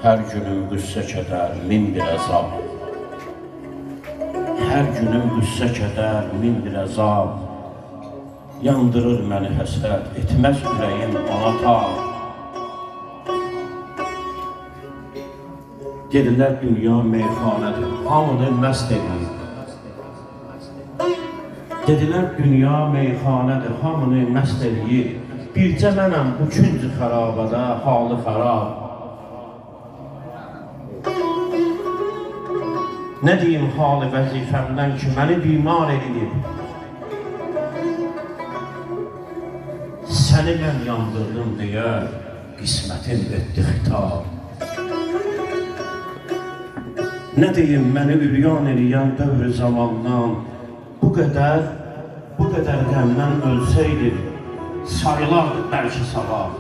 Her günüm qüssə kədər, min bir əzab. Her günüm qüssə kədər, min bir əzab. Yandırır məni həsrət, etməz ürəyim ona tab. Dedilər dünya meyxanədir, hamını məst edir. Dedilər dünya meyxanədir, hamını məst edir. Bircə mənəm bu küncü xərabada, halı xərab. Nə deyim halı vəzifəmdən ki, məni bimar edib. Səni mən yandırdım deyə, qismətin etdi xitab. Nə deyim məni üryan eləyən dövr zamandan, bu qədər qəmdən ölsəydi, sayılardı bəlkə sabah.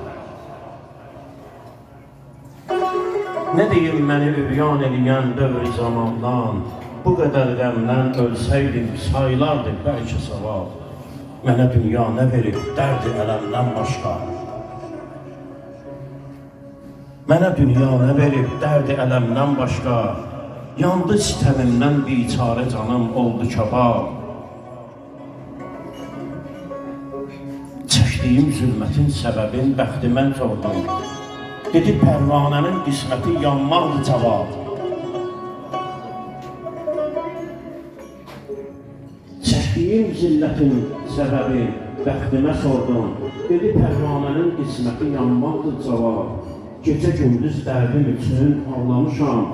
Nə deyim məni üryan eləyən dövr zamandan, bu qədər qəmdən ölsəydim, sayılardı bəlkə sabah. Mənə dünya nə verib, dərdi ələmdən başqa. Mənə dünya nə verib, dərdi ələmdən başqa. Yandı sitəmimdən biçarə canım oldu kabab. Çəkdiyim zülmətin səbəbin bəxtimən çoxdan. Dedi pərvanənin qisməti yanmaqdı cavab. Çəkdiyim zillətin səbəbi bəxtimə sordum. Dedi pərvanənin qisməti yanmaqdı cavab. Gecə gündüz dərdim üçün ağlamışam.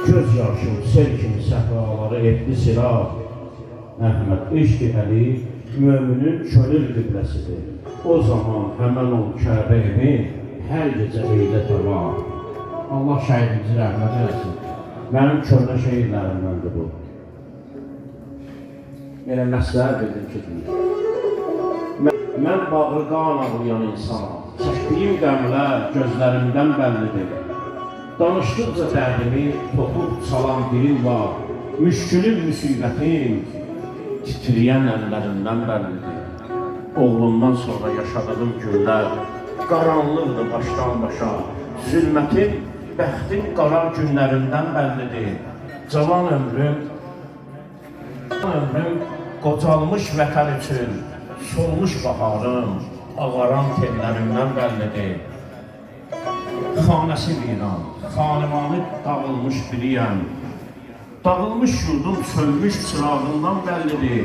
Göz yaşım sel kimi səhraları etdi silah. Əhməd eşqi əli müminin könül qibləsidir. O zaman həmən ol Kəbə evi hər gecə eylə təva. Allah şəhidimizi rəhmət eləsin. Mənim köhnə şehirlərimdəndir bu. Elə məsləhət bildim ki, deyil. Mən bağrı qan ağlayan insanam. Çəkdiyim qəmlər gözlərimdən bəllidir. Danışdıqca dərdimi toxub çalan dilim var. Müşkülüm, müsibətim titriyən əllərimdən bəllidir. Oğlumdan sonra yaşadığım günlər qaranlıqdır başdan başa. Zülmətin, bəxtin qarar günlərindən bəllidir. Cavan ömrüm qocalmış vətən üçün solmuş baharım, ağaran tellərimdən bəllidir. Xanəsi viran, xanimanı dağılmış biriyəm. Dağılmış yurdum sönmüş çırağından bəllidir.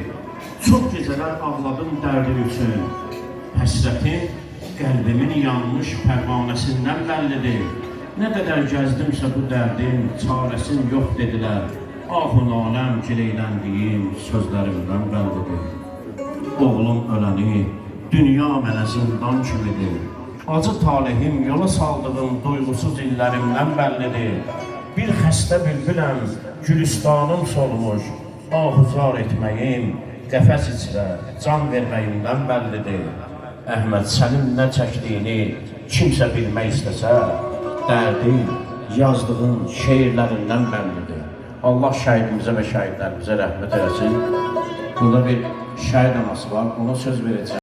Çox gecələr ağladım dərdim üçün. Həsrətin qəlbimin yanmış pərvanəsindən bəllidir. Nə qədər gəzdimsə bu dərdin çarəsin yox dedilər. Ah-ı naləm gileyləndiğim sözlərimdən bəllidir. Oğlum öləni, dünya mənə zindan kimidir. Acı talihim yola saldığım duyğusuz illərimdən bəllidir. Bir xəstə bülbüləm, gülüstanım solmuş. Ah-uzar etməyim, qəfəs içrə, can verməyimdən bəllidir. Əhməd, sənin nə çəkdiyini kimsə bilmək istəsə, dərdin, yazdığın şeirlərindən bəllidir. Allah şəhidimizə və şəhidlərimizə rəhmət eləsin. Burada bir şəhid anası var, ona söz verəcəm.